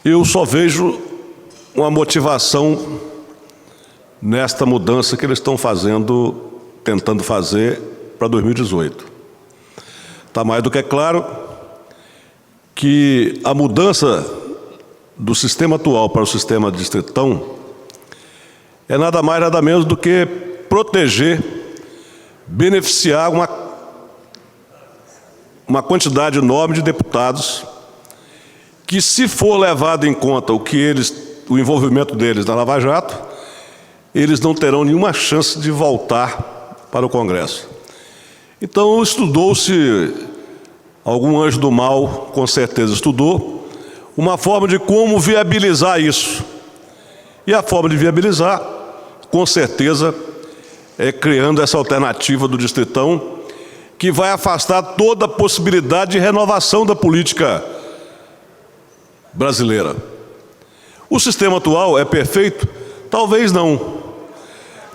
Eu só vejo uma motivação nesta mudança que eles estão fazendo, tentando fazer para 2018. Está mais do que claro que a mudança do sistema atual para o sistema distritão é nada mais, nada menos do que proteger, beneficiar uma quantidade enorme de deputados que, se for levado em conta o envolvimento deles na Lava Jato, eles não terão nenhuma chance de voltar para o Congresso. Então, estudou-se, algum anjo do mal com certeza estudou, uma forma de como viabilizar isso. E a forma de viabilizar, com certeza, é criando essa alternativa do distritão, que vai afastar toda a possibilidade de renovação da política brasileira. O sistema atual é perfeito? Talvez não.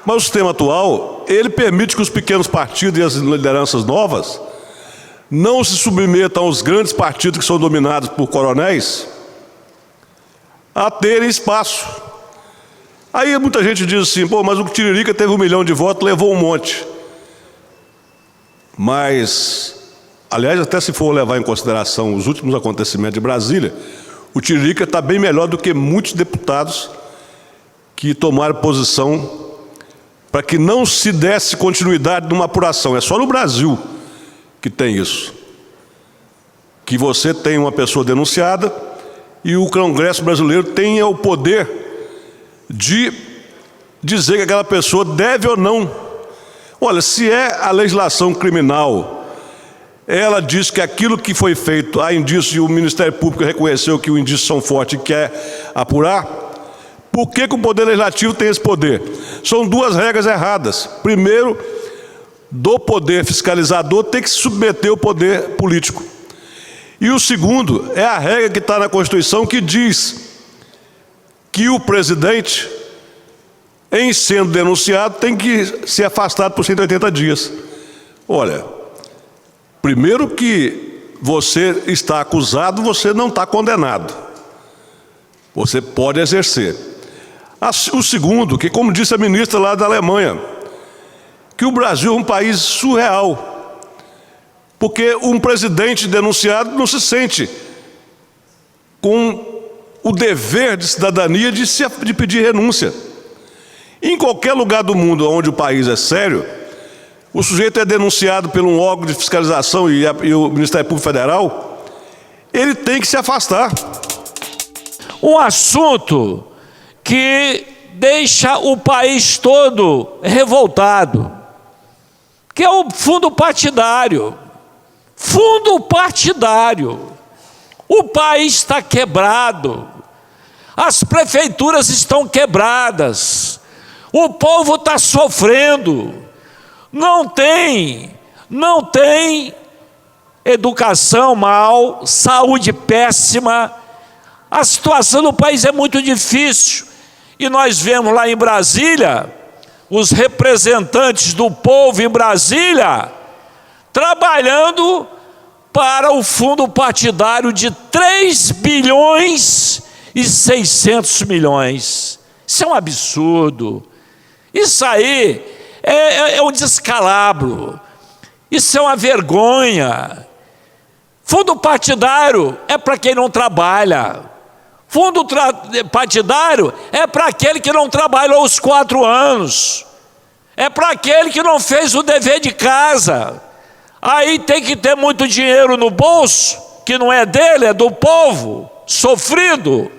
Mas o sistema atual, ele permite que os pequenos partidos e as lideranças novas não se submetam aos grandes partidos que são dominados por coronéis a terem espaço. Aí muita gente diz assim, pô, mas o Tiririca teve 1 milhão de votos, levou um monte. Mas, aliás, até se for levar em consideração os últimos acontecimentos de Brasília, o Tiririca está bem melhor do que muitos deputados que tomaram posição para que não se desse continuidade numa apuração. É só no Brasil que tem isso. Que você tem uma pessoa denunciada e o Congresso brasileiro tenha o poder de dizer que aquela pessoa deve ou não. Olha, se é a legislação criminal, ela diz que aquilo que foi feito, há indício e o Ministério Público reconheceu que os indícios são fortes e quer apurar, por que o Poder Legislativo tem esse poder? São duas regras erradas. Primeiro, do poder fiscalizador tem que se submeter ao poder político. E o segundo é a regra que está na Constituição que diz que o presidente, em sendo denunciado, tem que ser afastado por 180 dias. Olha, primeiro que você está acusado, você não está condenado. Você pode exercer. O segundo, que como disse a ministra lá da Alemanha, que o Brasil é um país surreal, porque um presidente denunciado não se sente com o dever de cidadania de pedir renúncia. Em qualquer lugar do mundo onde o país é sério, o sujeito é denunciado por um órgão de fiscalização e o Ministério Público Federal, ele tem que se afastar. Um assunto que deixa o país todo revoltado, que é o fundo partidário. Fundo partidário. O país está quebrado, as prefeituras estão quebradas, o povo está sofrendo, não tem educação mal, saúde péssima, a situação do país é muito difícil. E nós vemos lá em Brasília, os representantes do povo em Brasília, trabalhando para o fundo partidário de 3 bilhões e 600 milhões. Isso é um absurdo. Isso aí é um descalabro. Isso é uma vergonha. Fundo partidário é para quem não trabalha. Fundo partidário é para aquele que não trabalhou os 4 anos. É para aquele que não fez o dever de casa. Aí tem que ter muito dinheiro no bolso, que não é dele, é do povo, sofrido,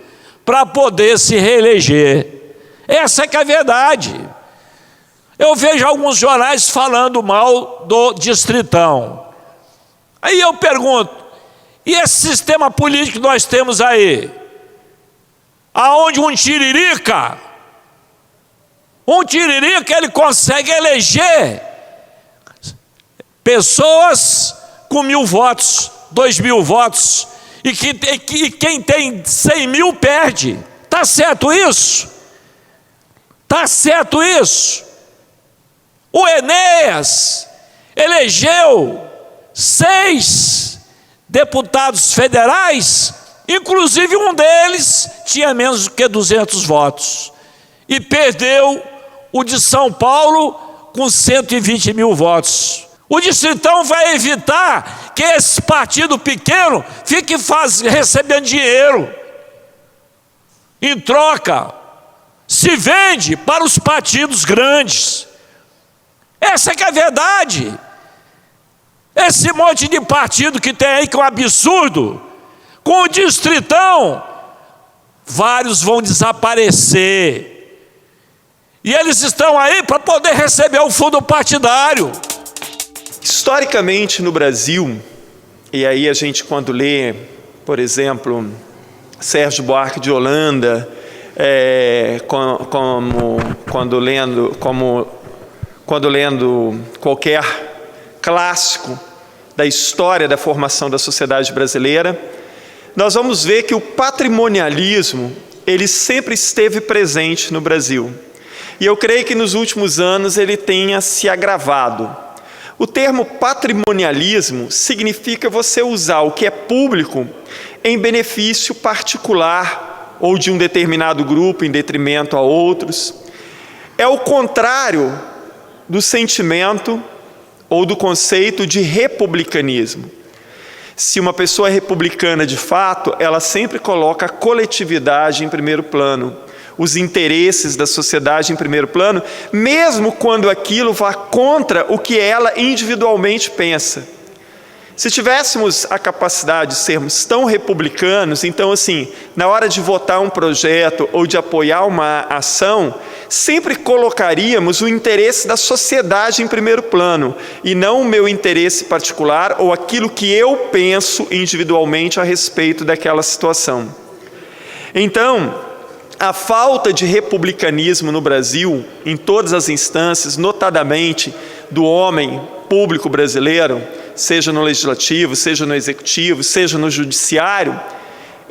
para poder se reeleger. Essa é que é a verdade. Eu vejo alguns jornais falando mal do distritão. Aí eu pergunto, e esse sistema político que nós temos aí? Aonde um tiririca ele consegue eleger pessoas com 1.000 votos, 2.000 votos, e quem tem 100 mil perde. Está certo isso? Está certo isso? O Enéas elegeu 6 deputados federais Inclusive um deles tinha menos do que 200 votos. E perdeu o de São Paulo com 120 mil votos. O Distritão vai evitar que esse partido pequeno fique recebendo dinheiro. Em troca, se vende para os partidos grandes. Essa que é a verdade. Esse monte de partido que tem aí, que é um absurdo, com o Distritão, vários vão desaparecer. E eles estão aí para poder receber o fundo partidário. Historicamente no Brasil, e aí a gente quando lê, por exemplo, Sérgio Buarque de Holanda, quando lendo qualquer clássico da história da formação da sociedade brasileira, nós vamos ver que o patrimonialismo, ele sempre esteve presente no Brasil. E eu creio que nos últimos anos ele tenha se agravado. O termo patrimonialismo significa você usar o que é público em benefício particular ou de um determinado grupo em detrimento a outros. É o contrário do sentimento ou do conceito de republicanismo. Se uma pessoa é republicana de fato, ela sempre coloca a coletividade em primeiro plano, os interesses da sociedade em primeiro plano, mesmo quando aquilo vá contra o que ela individualmente pensa. Se tivéssemos a capacidade de sermos tão republicanos, então assim, na hora de votar um projeto ou de apoiar uma ação, sempre colocaríamos o interesse da sociedade em primeiro plano, e não o meu interesse particular ou aquilo que eu penso individualmente a respeito daquela situação. Então, a falta de republicanismo no Brasil, em todas as instâncias, notadamente do homem público brasileiro, seja no legislativo, seja no executivo, seja no judiciário,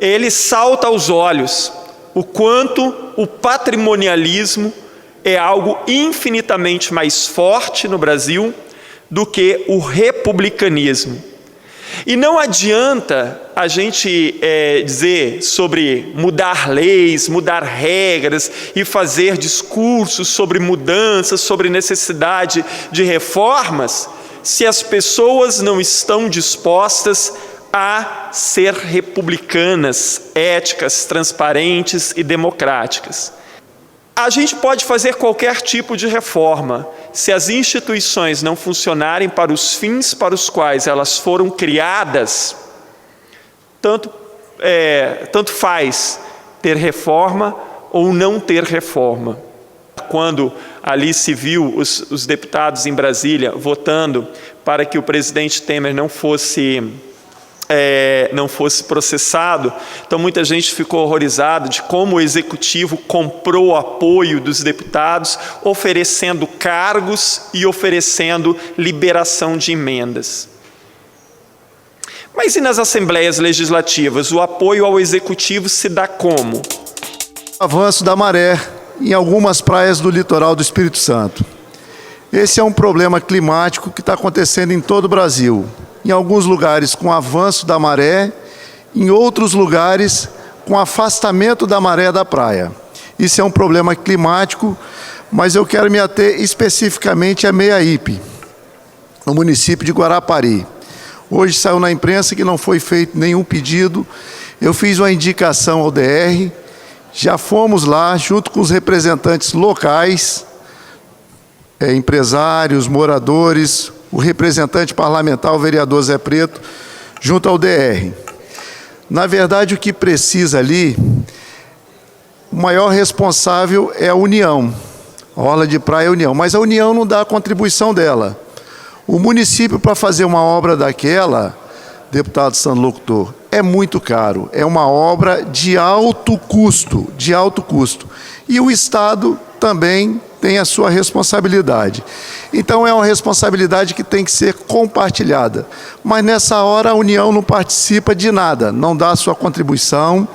ele salta aos olhos o quanto o patrimonialismo é algo infinitamente mais forte no Brasil do que o republicanismo. E não adianta a gente dizer sobre mudar leis, mudar regras e fazer discursos sobre mudanças, sobre necessidade de reformas, se as pessoas não estão dispostas a ser republicanas, éticas, transparentes e democráticas. A gente pode fazer qualquer tipo de reforma, se as instituições não funcionarem para os fins para os quais elas foram criadas, tanto faz ter reforma ou não ter reforma. Quando ali se viu os deputados em Brasília votando para que o presidente Temer não fosse processado, então muita gente ficou horrorizada de como o executivo comprou o apoio dos deputados, oferecendo cargos e oferecendo liberação de emendas. Mas e nas assembleias legislativas? O apoio ao executivo se dá como? Avanço da maré em algumas praias do litoral do Espírito Santo. Esse é um problema climático que está acontecendo em todo o Brasil. Em alguns lugares com avanço da maré, em outros lugares com afastamento da maré da praia. Isso é um problema climático, mas eu quero me ater especificamente a Meiaípe, no município de Guarapari. Hoje saiu na imprensa que não foi feito nenhum pedido, eu fiz uma indicação ao DR, já fomos lá junto com os representantes locais, empresários, moradores, o representante parlamentar, o vereador Zé Preto, junto ao DR. Na verdade, o que precisa ali, o maior responsável é a União, a Orla de Praia é a União, mas a União não dá a contribuição dela. O município, para fazer uma obra daquela, deputado Sandro Locutor, é muito caro, é uma obra de alto custo, E o Estado também tem a sua responsabilidade. Então é uma responsabilidade que tem que ser compartilhada. Mas nessa hora a União não participa de nada, não dá a sua contribuição,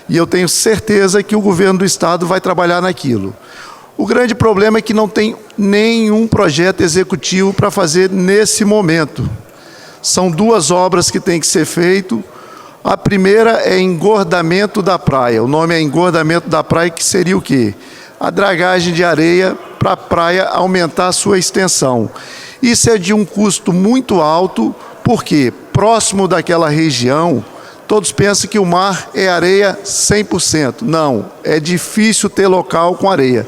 e eu tenho certeza que o governo do Estado vai trabalhar naquilo. O grande problema é que não tem nenhum projeto executivo para fazer nesse momento. São duas obras que têm que ser feitas. A primeira é engordamento da praia. O nome é engordamento da praia, que seria o quê? A dragagem de areia para a praia aumentar a sua extensão. Isso é de um custo muito alto, porque próximo daquela região, todos pensam que o mar é areia 100%. Não, é difícil ter local com areia.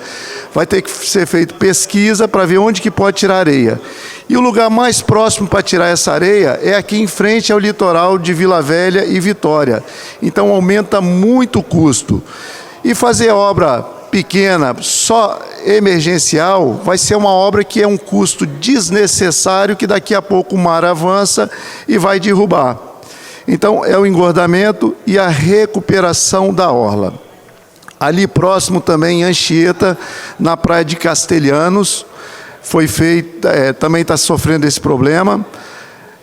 Vai ter que ser feita pesquisa para ver onde que pode tirar areia. E o lugar mais próximo para tirar essa areia é aqui em frente ao litoral de Vila Velha e Vitória. Então aumenta muito o custo. E fazer obra pequena, só emergencial, vai ser uma obra que é um custo desnecessário, que daqui a pouco o mar avança e vai derrubar. Então, é o engordamento e a recuperação da orla. Ali próximo também, em Anchieta, na praia de Castelhanos, foi feito, também está sofrendo esse problema.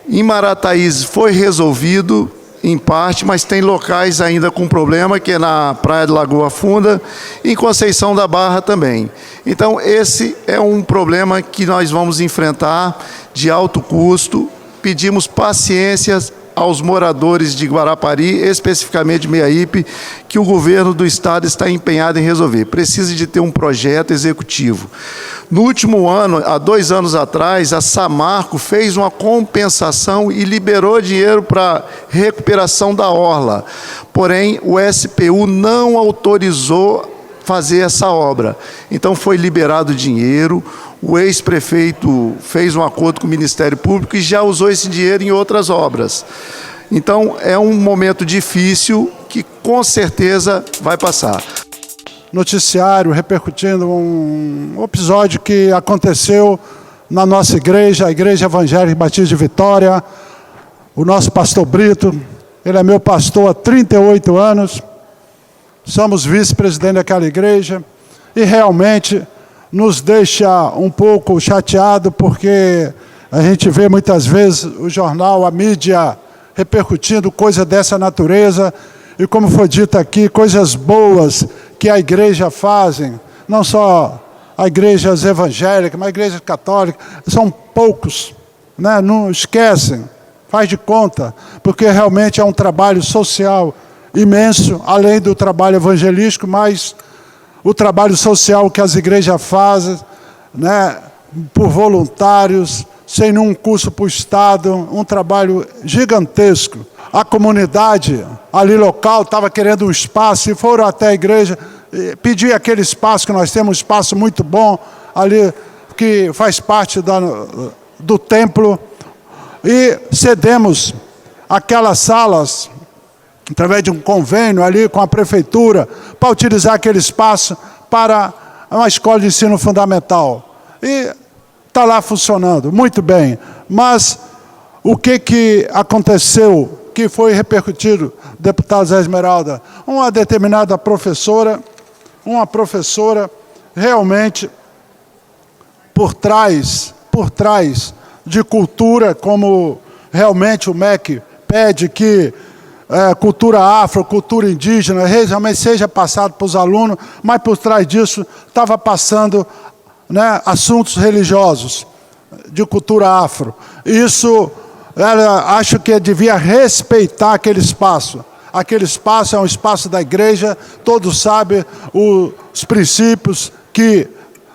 Em Marataízes foi resolvido, em parte, mas tem locais ainda com problema, que é na praia de Lagoa Funda, e em Conceição da Barra também. Então, esse é um problema que nós vamos enfrentar de alto custo. Pedimos paciência aos moradores de Guarapari, especificamente de Meiaípe, que o governo do estado está empenhado em resolver. Precisa de ter um projeto executivo. No último ano, há 2 anos atrás, a Samarco fez uma compensação e liberou dinheiro para recuperação da orla. Porém, o SPU não autorizou fazer essa obra. Então, foi liberado dinheiro. O ex-prefeito fez um acordo com o Ministério Público e já usou esse dinheiro em outras obras. Então, é um momento difícil que, com certeza, vai passar. Noticiário repercutindo um episódio que aconteceu na nossa igreja, a Igreja Evangélica Batista de Vitória. O nosso pastor Brito, ele é meu pastor há 38 anos. Somos vice-presidente daquela igreja e realmente nos deixa um pouco chateado, porque a gente vê muitas vezes o jornal, a mídia repercutindo coisa dessa natureza, e como foi dito aqui, coisas boas que a igreja fazem, não só a igrejas evangélicas, mas a igreja católica, são poucos, né? Não esquecem, faz de conta, porque realmente é um trabalho social imenso, além do trabalho evangelístico, mas o trabalho social que as igrejas fazem, né, por voluntários, sem nenhum custo para o Estado, um trabalho gigantesco. A comunidade ali local estava querendo um espaço e foram até a igreja pedir aquele espaço, que nós temos um espaço muito bom ali, que faz parte do templo, e cedemos aquelas salas, através de um convênio ali com a prefeitura, para utilizar aquele espaço para uma escola de ensino fundamental. E está lá funcionando, muito bem. Mas o que aconteceu, que foi repercutido, deputado Zé Esmeralda? Uma determinada professora, realmente, por trás de cultura, como realmente o MEC pede que cultura afro, cultura indígena, realmente seja passado para os alunos, mas por trás disso estava passando, né, assuntos religiosos, de cultura afro. Isso, acho que devia respeitar aquele espaço. Aquele espaço é um espaço da igreja, todos sabem os princípios que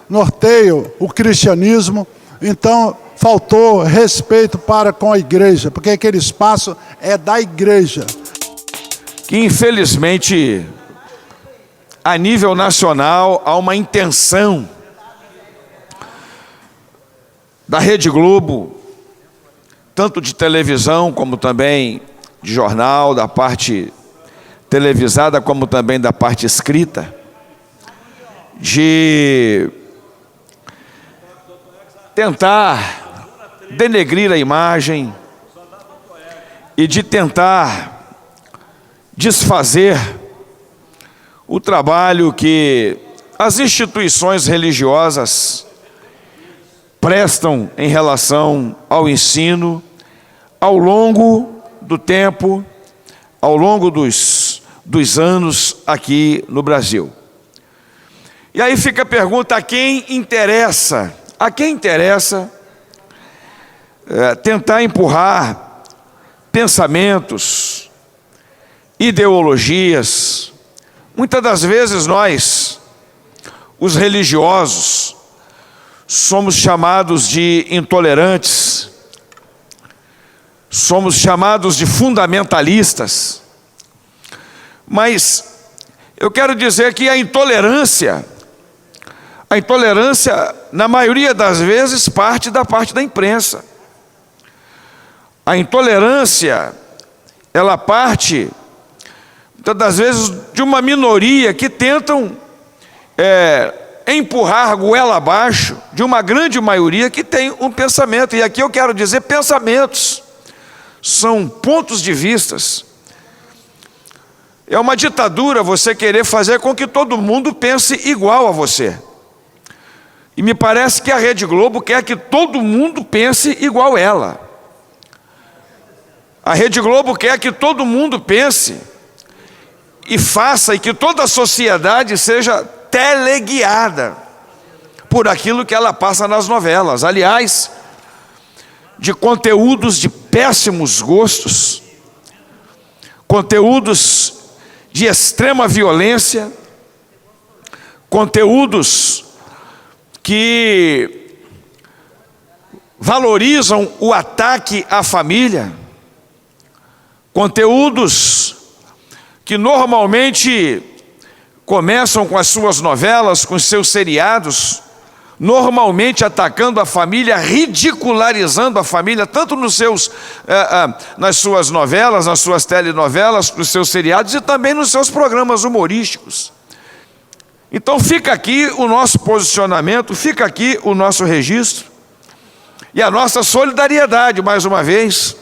norteiam o cristianismo, então faltou respeito para com a igreja, porque aquele espaço é da igreja. Que infelizmente, a nível nacional, há uma intenção da Rede Globo, tanto de televisão como também de jornal, da parte televisada como também da parte escrita, de tentar denegrir a imagem e de tentar desfazer o trabalho que as instituições religiosas prestam em relação ao ensino ao longo do tempo, ao longo dos anos aqui no Brasil. E aí fica a pergunta: a quem interessa tentar empurrar pensamentos ideologias. Muitas das vezes nós, os religiosos, somos chamados de intolerantes, somos chamados de fundamentalistas, mas eu quero dizer que a intolerância, na maioria das vezes, parte da imprensa. A intolerância, ela parte, muitas das vezes, de uma minoria que tentam empurrar goela abaixo de uma grande maioria que tem um pensamento. E aqui eu quero dizer pensamentos, são pontos de vistas. É uma ditadura você querer fazer com que todo mundo pense igual a você. E me parece que a Rede Globo quer que todo mundo pense igual ela. A Rede Globo quer que todo mundo pense e faça, e que toda a sociedade seja teleguiada por aquilo que ela passa nas novelas. Aliás, de conteúdos de péssimos gostos, conteúdos de extrema violência, conteúdos que valorizam o ataque à família, conteúdos que normalmente começam com as suas novelas, com os seus seriados, normalmente atacando a família, ridicularizando a família, tanto nas suas novelas, nas suas telenovelas, nos seus seriados e também nos seus programas humorísticos. Então fica aqui o nosso posicionamento, fica aqui o nosso registro e a nossa solidariedade, mais uma vez,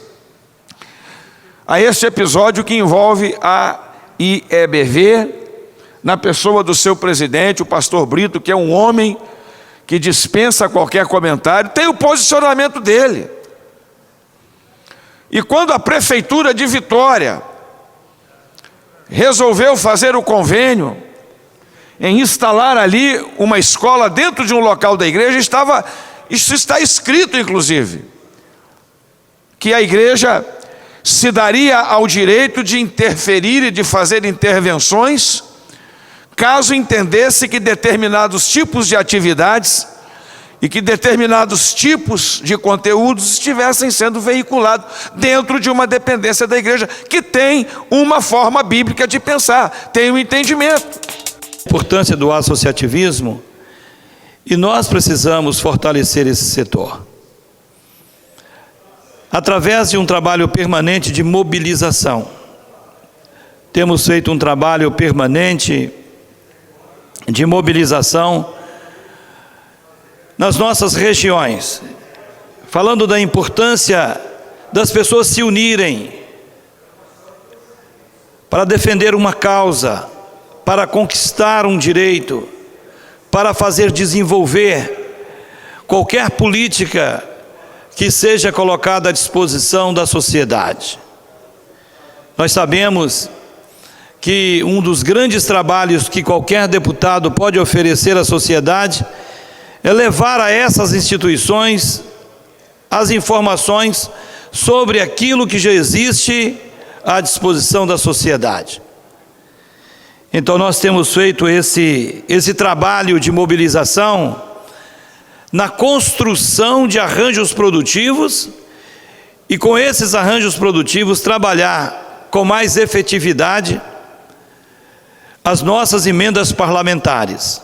a este episódio que envolve a IEBV, na pessoa do seu presidente, o pastor Brito, que é um homem que dispensa qualquer comentário, tem o posicionamento dele. E quando a prefeitura de Vitória resolveu fazer o convênio em instalar ali uma escola dentro de um local da igreja, isso está escrito inclusive, que a igreja se daria ao direito de interferir e de fazer intervenções, caso entendesse que determinados tipos de atividades e que determinados tipos de conteúdos estivessem sendo veiculados dentro de uma dependência da igreja, que tem uma forma bíblica de pensar, tem um entendimento. A importância do associativismo, e nós precisamos fortalecer esse setor através de um trabalho permanente de mobilização. Temos feito um trabalho permanente de mobilização nas nossas regiões, falando da importância das pessoas se unirem para defender uma causa, para conquistar um direito, para fazer desenvolver qualquer política que seja colocada à disposição da sociedade. Nós sabemos que um dos grandes trabalhos que qualquer deputado pode oferecer à sociedade é levar a essas instituições as informações sobre aquilo que já existe à disposição da sociedade. Então nós temos feito esse trabalho de mobilização na construção de arranjos produtivos e com esses arranjos produtivos trabalhar com mais efetividade as nossas emendas parlamentares.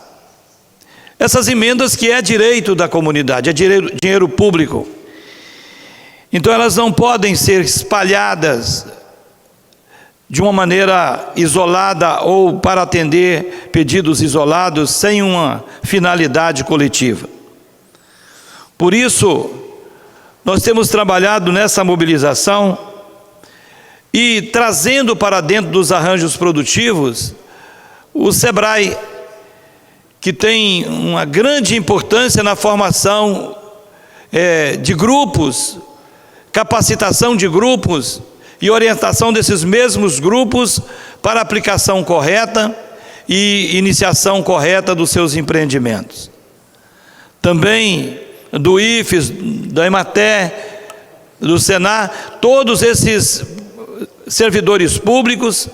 Essas emendas que é direito da comunidade, é dinheiro público. Então elas não podem ser espalhadas de uma maneira isolada ou para atender pedidos isolados sem uma finalidade coletiva. Por isso, nós temos trabalhado nessa mobilização e trazendo para dentro dos arranjos produtivos o SEBRAE, que tem uma grande importância na formação de grupos, capacitação de grupos e orientação desses mesmos grupos para a aplicação correta e iniciação correta dos seus empreendimentos. Também do IFES, da EMATER, do SENAR, todos esses servidores públicos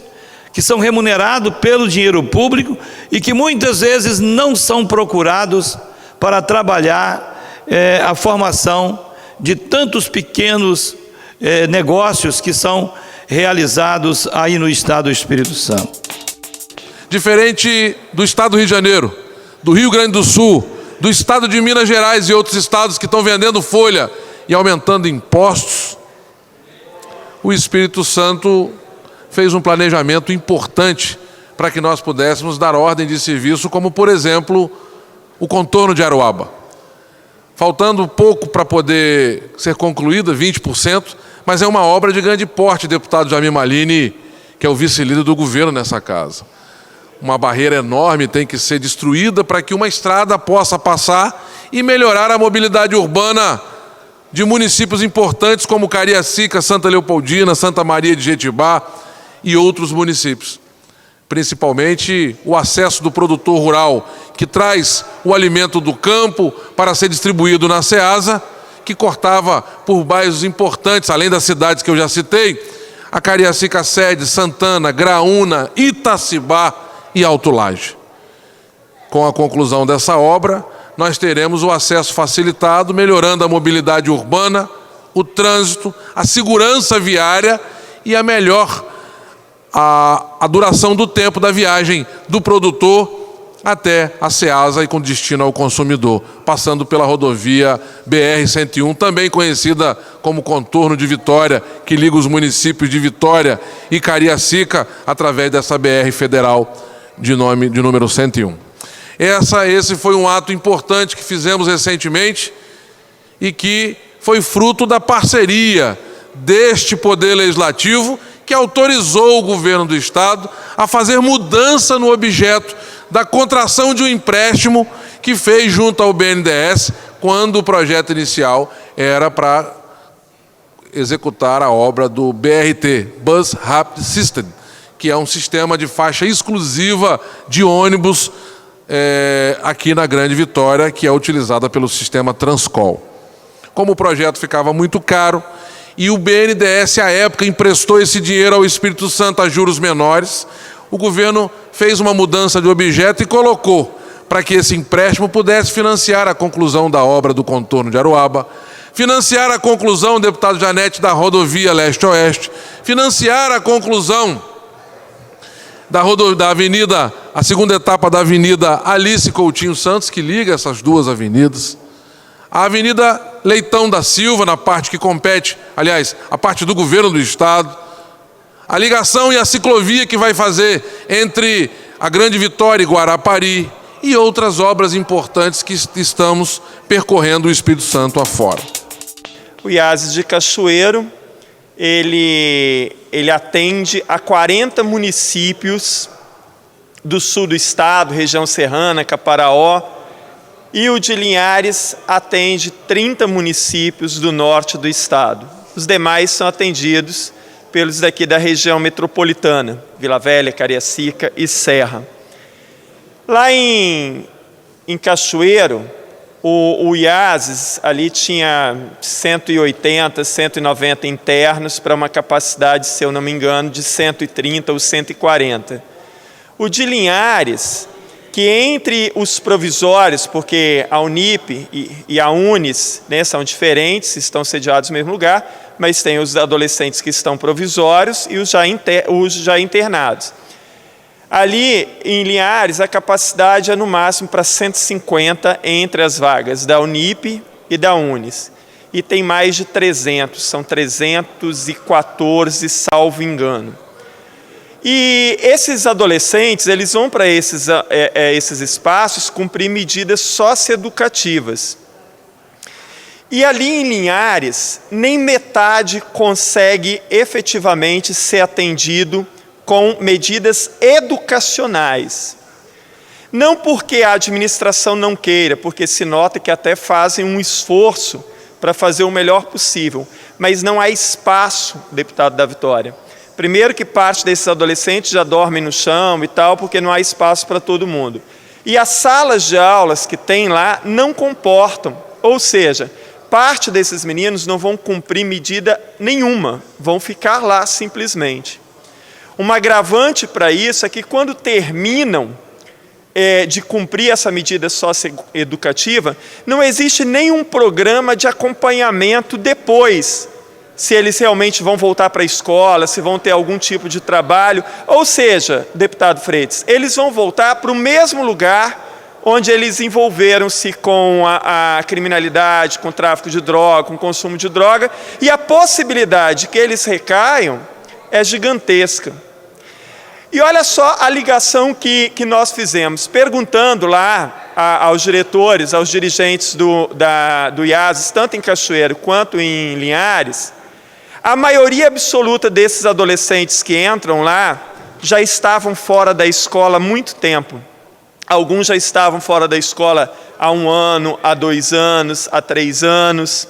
que são remunerados pelo dinheiro público e que muitas vezes não são procurados para trabalhar a formação de tantos pequenos negócios que são realizados aí no estado do Espírito Santo. Diferente do estado do Rio de Janeiro, do Rio Grande do Sul, do estado de Minas Gerais e outros estados que estão vendendo folha e aumentando impostos, o Espírito Santo fez um planejamento importante para que nós pudéssemos dar ordem de serviço, como, por exemplo, o contorno de Aruaba. Faltando pouco para poder ser concluída, 20%, mas é uma obra de grande porte, deputado Jamir Malini, que é o vice-líder do governo nessa casa. Uma barreira enorme tem que ser destruída para que uma estrada possa passar e melhorar a mobilidade urbana de municípios importantes como Cariacica, Santa Leopoldina, Santa Maria de Jetibá e outros municípios. Principalmente o acesso do produtor rural, que traz o alimento do campo para ser distribuído na Ceasa, que cortava por bairros importantes, além das cidades que eu já citei, a Cariacica Sede, Santana, Graúna, Itacibá e Alto Laje. Com a conclusão dessa obra, nós teremos o acesso facilitado, melhorando a mobilidade urbana, o trânsito, a segurança viária e a duração do tempo da viagem do produtor até a Ceasa e com destino ao consumidor, passando pela rodovia BR-101, também conhecida como contorno de Vitória, que liga os municípios de Vitória e Cariacica através dessa BR federal de número 101. Esse foi um ato importante que fizemos recentemente e que foi fruto da parceria deste Poder Legislativo, que autorizou o governo do Estado a fazer mudança no objeto da contração de um empréstimo que fez junto ao BNDES, quando o projeto inicial era para executar a obra do BRT, Bus Rapid System, que é um sistema de faixa exclusiva de ônibus aqui na Grande Vitória, que é utilizada pelo sistema Transcol. Como o projeto ficava muito caro, e o BNDES, à época, emprestou esse dinheiro ao Espírito Santo a juros menores, o governo fez uma mudança de objeto e colocou para que esse empréstimo pudesse financiar a conclusão da obra do contorno de Aruaba, financiar a conclusão, deputado Janete, da rodovia leste-oeste, financiar a conclusão da avenida, a segunda etapa da avenida Alice Coutinho Santos, que liga essas duas avenidas, a avenida Leitão da Silva, na parte que compete, aliás, a parte do governo do Estado, a ligação e a ciclovia que vai fazer entre a Grande Vitória e Guarapari e outras obras importantes que estamos percorrendo o Espírito Santo afora. O IASES de Cachoeiro, ele atende a 40 municípios do sul do estado, região serrana, Caparaó, e o de Linhares atende 30 municípios do norte do estado. Os demais são atendidos pelos daqui da região metropolitana, Vila Velha, Cariacica e Serra. Lá em Cachoeiro, o IASES ali tinha 180, 190 internos para uma capacidade, se eu não me engano, de 130 ou 140. O de Linhares, que entre os provisórios, porque a Unip e a Unis, né, são diferentes, estão sediados no mesmo lugar, mas tem os adolescentes que estão provisórios e os já internados. Ali em Linhares, a capacidade é no máximo para 150 entre as vagas da Unip e da Unis. E tem mais de 300, são 314, salvo engano. E esses adolescentes, eles vão para esses espaços cumprir medidas socioeducativas. E ali em Linhares, nem metade consegue efetivamente ser atendido com medidas educacionais. Não porque a administração não queira, porque se nota que até fazem um esforço para fazer o melhor possível, mas não há espaço, deputado da Vitória. Primeiro que parte desses adolescentes já dormem no chão e tal, porque não há espaço para todo mundo. E as salas de aulas que tem lá não comportam, ou seja, parte desses meninos não vão cumprir medida nenhuma, vão ficar lá simplesmente. Um agravante para isso é que quando terminam de cumprir essa medida socioeducativa, não existe nenhum programa de acompanhamento depois, se eles realmente vão voltar para a escola, se vão ter algum tipo de trabalho. Ou seja, deputado Freitas, eles vão voltar para o mesmo lugar onde eles envolveram-se com a criminalidade, com o tráfico de droga, com o consumo de droga, e a possibilidade de que eles recaiam é gigantesca. E olha só a ligação que nós fizemos, perguntando lá aos diretores, aos dirigentes do IASES, tanto em Cachoeiro quanto em Linhares, a maioria absoluta desses adolescentes que entram lá já estavam fora da escola há muito tempo. Alguns já estavam fora da escola há 1 ano, há 2 anos, há 3 anos.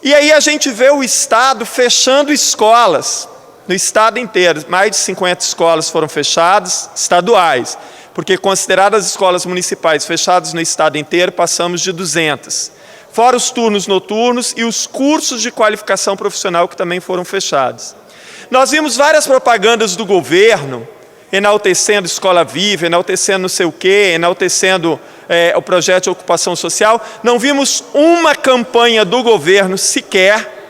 E aí a gente vê o Estado fechando escolas, no Estado inteiro. Mais de 50 escolas foram fechadas, estaduais, porque consideradas as escolas municipais fechadas no Estado inteiro, passamos de 200. Fora os turnos noturnos e os cursos de qualificação profissional que também foram fechados. Nós vimos várias propagandas do governo, enaltecendo Escola Viva, enaltecendo não sei o quê, enaltecendo o projeto de ocupação social. Não vimos uma campanha do governo sequer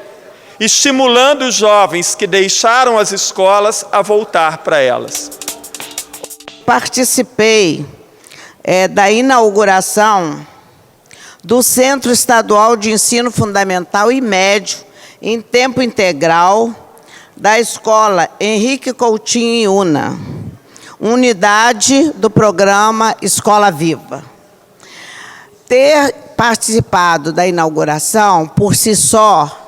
estimulando os jovens que deixaram as escolas a voltar para elas. Participei da inauguração do Centro Estadual de Ensino Fundamental e Médio em tempo integral da Escola Henrique Coutinho Una, unidade do programa Escola Viva. Ter participado da inauguração, por si só,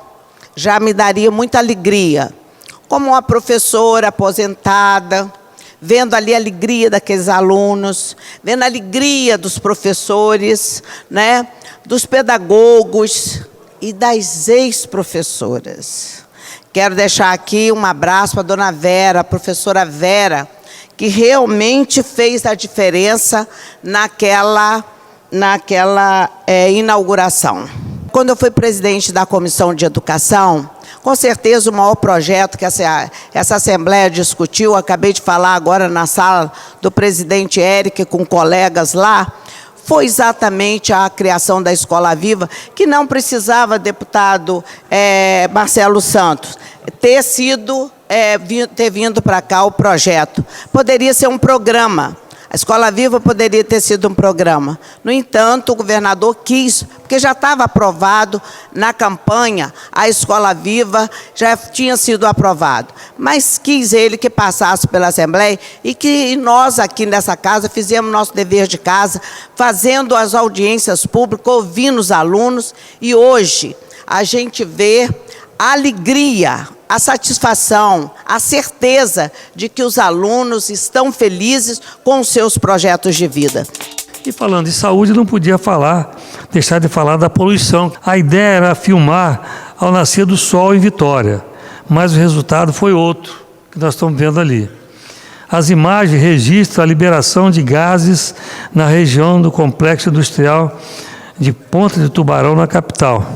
já me daria muita alegria, como uma professora aposentada, vendo ali a alegria daqueles alunos, vendo a alegria dos professores, né, dos pedagogos e das ex-professoras. Quero deixar aqui um abraço para a dona Vera, a professora Vera, que realmente fez a diferença naquela inauguração. Quando eu fui presidente da Comissão de Educação, com certeza o maior projeto que essa Assembleia discutiu, acabei de falar agora na sala do presidente Éric com colegas lá, foi exatamente a criação da Escola Viva, que não precisava, deputado Marcelo Santos, ter vindo para cá o projeto. Poderia ser um programa. A Escola Viva poderia ter sido um programa. No entanto, o governador quis, porque já estava aprovado na campanha, a Escola Viva já tinha sido aprovado. Mas quis ele que passasse pela Assembleia e que nós aqui nessa casa fizemos nosso dever de casa, fazendo as audiências públicas, ouvindo os alunos, e hoje a gente vê a alegria, a satisfação, a certeza de que os alunos estão felizes com os seus projetos de vida. E falando de saúde, não podia deixar de falar da poluição. A ideia era filmar ao nascer do sol em Vitória, mas o resultado foi outro, que nós estamos vendo ali. As imagens registram a liberação de gases na região do complexo industrial de Ponta de Tubarão, na capital.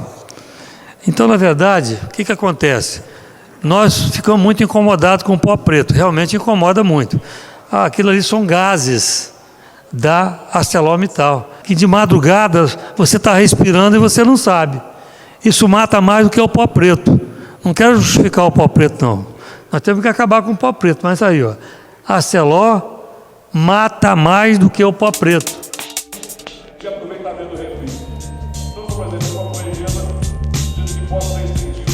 Então, na verdade, o que acontece? Nós ficamos muito incomodados com o pó preto, realmente incomoda muito. Aquilo ali são gases da ArcelorMittal, que de madrugada você está respirando e você não sabe. Isso mata mais do que o pó preto. Não quero justificar o pó preto, não. Nós temos que acabar com o pó preto, mas aí, ó, a Arcelor mata mais do que o pó preto. De aproveitamento do refri. Estamos fazendo uma legenda que possa ser estendida.